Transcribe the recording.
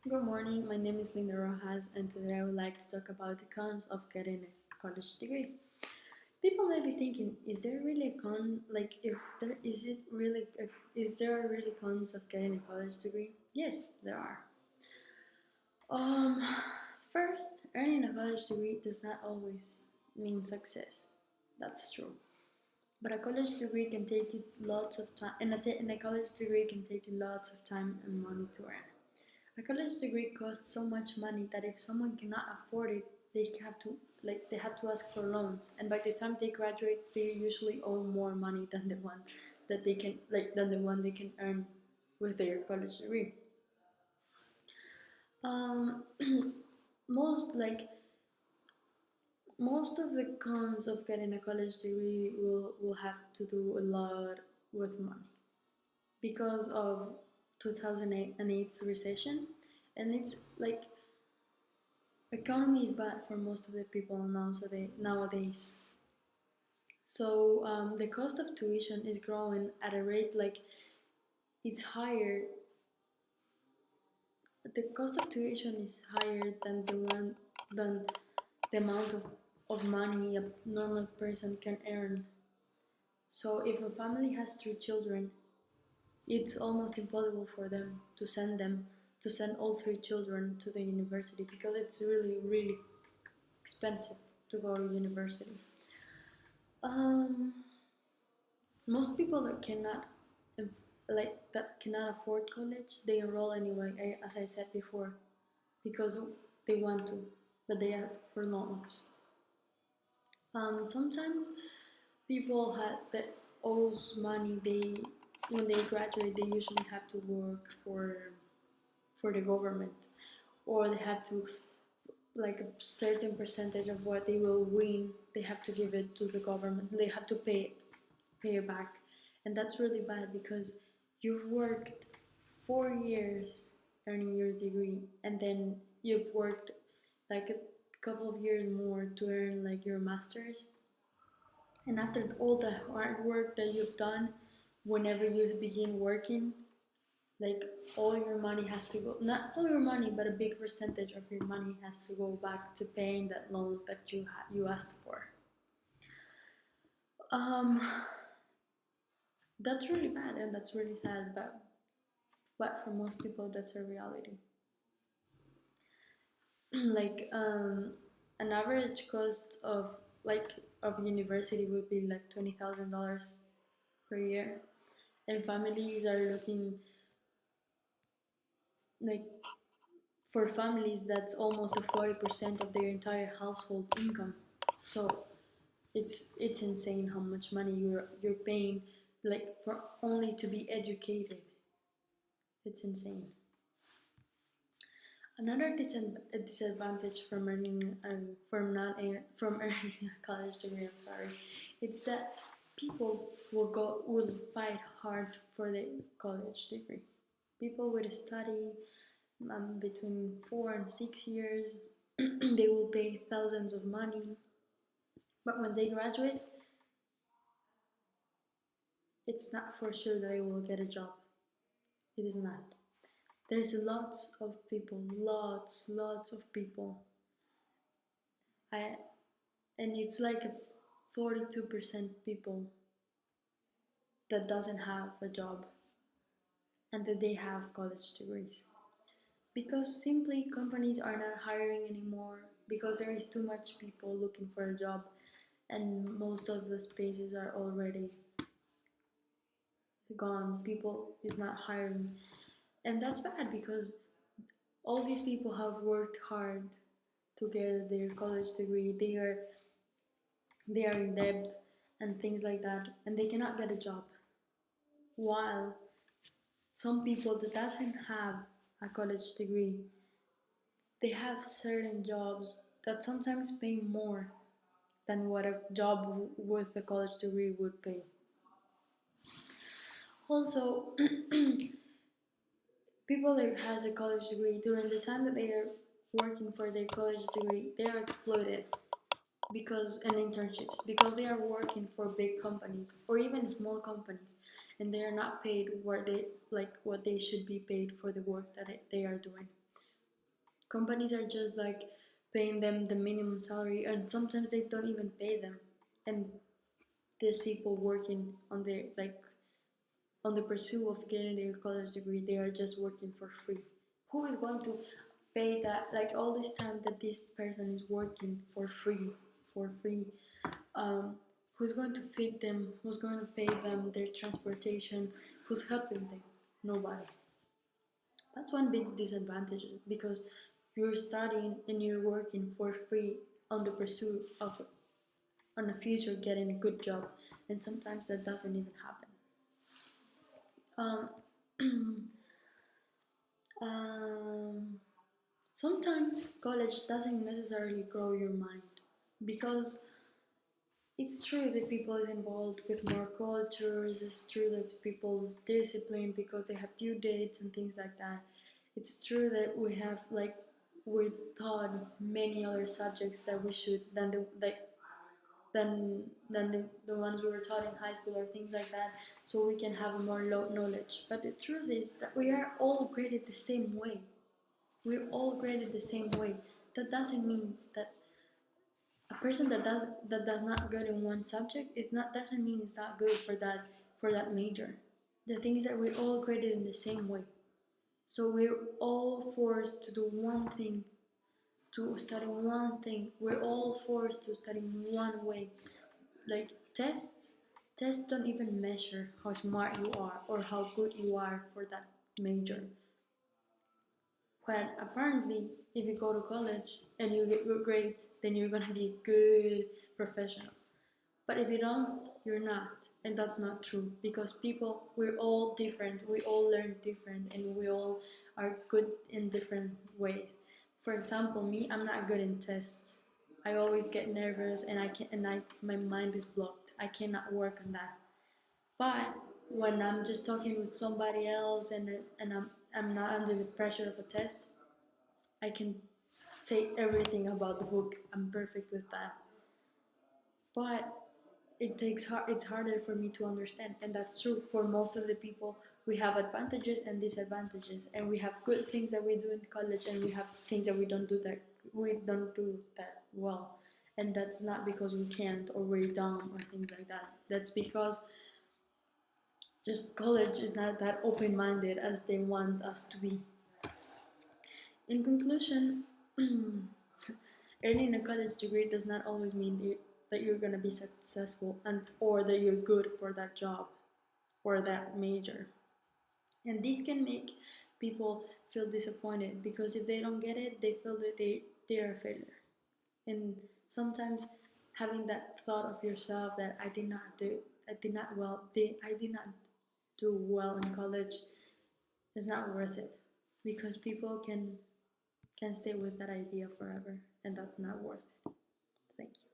Good morning, my name is Linda Rojas, and today I would like to talk about the cons of getting a college degree. People may be thinking, is there really a con? Like, if there is it really, is there really cons of getting a college degree? Yes, there are. Um, First, earning a college degree does not always mean success. That's true. But a college degree can take you lots of time, and a college degree can take you lots of time and money to earn. A college degree costs so much money that if someone cannot afford it, they have to ask for loans, and by the time they graduate, they usually owe more money than the one that they can than the one they can earn with their college degree. Um, most like most of the cons of getting a college degree will have to do a lot with money because of 2008's recession, and it's like economy is bad for most of the people nowadays. So the cost of tuition is growing at a rate like it's higher. The cost of tuition is higher than the amount of money a normal person can earn. So if a family has 3 children, it's almost impossible for them to send all 3 children to the university because it's really expensive to go to university. Um, Most people that cannot afford college, they enroll anyway, as I said before, because they want to, but they ask for loans. Sometimes people that owes money, they when they graduate, they usually have to work for the government, or they have to like a certain percentage of what they will win. They have to give it to the government. They have to pay it back, and that's really bad because you've worked 4 years earning your degree, and then you've worked like a couple of years more to earn like your master's. And after all the hard work that you've done, whenever you begin working, like all your money has to go, not all your money, but a big percentage of your money has to go back to paying that loan that you asked for. um that's really bad and that's really sad, but for most people that's a reality. like an average cost like of university would be like $20,000 per year, and families are looking like for families that's almost a 40% of their entire household income. So it's insane how much money you're paying like for only to be educated. It's insane. Another disadvantage from earning from earning a college degree, I'm sorry, it's that people will fight hard for the college degree. People will study between 4 and 6 years. They will pay thousands of money, but when they graduate, it's not for sure that they will get a job. It is not. There's lots of people. I and it's like a 42% people that doesn't have a job and that they have college degrees because simply companies are not hiring anymore because there is too much people looking for a job, and most of the spaces are already gone. People is not hiring, and that's bad because all these people have worked hard to get their college degree. They are in debt and things like that, and they cannot get a job. While some people that doesn't have a college degree, they have certain jobs that sometimes pay more than what a job with a college degree would pay. Also, people that has a college degree, during the time that they are working for their college degree, they are exploited because and internships because they are working for big companies or even small companies, and they are not paid what they should be paid for the work that they are doing. Companies are just like paying them the minimum salary, and sometimes they don't even pay them. And these people working on their like on the pursuit of getting their college degree, they are just working for free. Who is going to pay that? Like all this time that this person is working for free. Um, who's going to feed them? Who's going to pay them their transportation? Who's helping them? Nobody. That's one big disadvantage because you're studying and you're working for free on the pursuit of on a future getting a good job, and sometimes that doesn't even happen. Um, um, Sometimes college doesn't necessarily grow your mind because it's true that people is involved with more cultures. It's true that people's discipline because they have due dates and things like that. It's true that we have like we're taught many other subjects that we should than the like than the ones we were taught in high school or things like that, so we can have a more low knowledge. But the truth is that we are all graded the same way. We're all graded the same way. That doesn't mean that a person that does not good in one subject is not doesn't mean it's not good for that major. The thing is that we're all graded in the same way. So we're all forced to do one thing, to study one thing. We're all forced to study one way. Like tests don't even measure how smart you are or how good you are for that major. When apparently, if you go to college and you get good grades, then you're gonna be a good professional. But if you don't, you're not. And that's not true because people, we're all different. We all learn different and we all are good in different ways. For example, me, I'm not good in tests. I always get nervous and my mind is blocked. I cannot work on that. But when I'm just talking with somebody else and I'm not under the pressure of a test, I can say everything about the book. I'm perfect with that. But it's harder for me to understand, and that's true for most of the people. We have advantages and disadvantages, and we have good things that we do in college, and we have things that we don't do that well. And that's not because we can't or we're dumb or things like that. That's because just college is not that open-minded as they want us to be. In conclusion, earning a college degree does not always mean that you're going to be successful and or that you're good for that job or that major. And this can make people feel disappointed because if they don't get it, they feel that they are a failure. And sometimes having that thought of yourself that I did not do well in college is not worth it because people can stay with that idea forever, and that's not worth it. Thank you.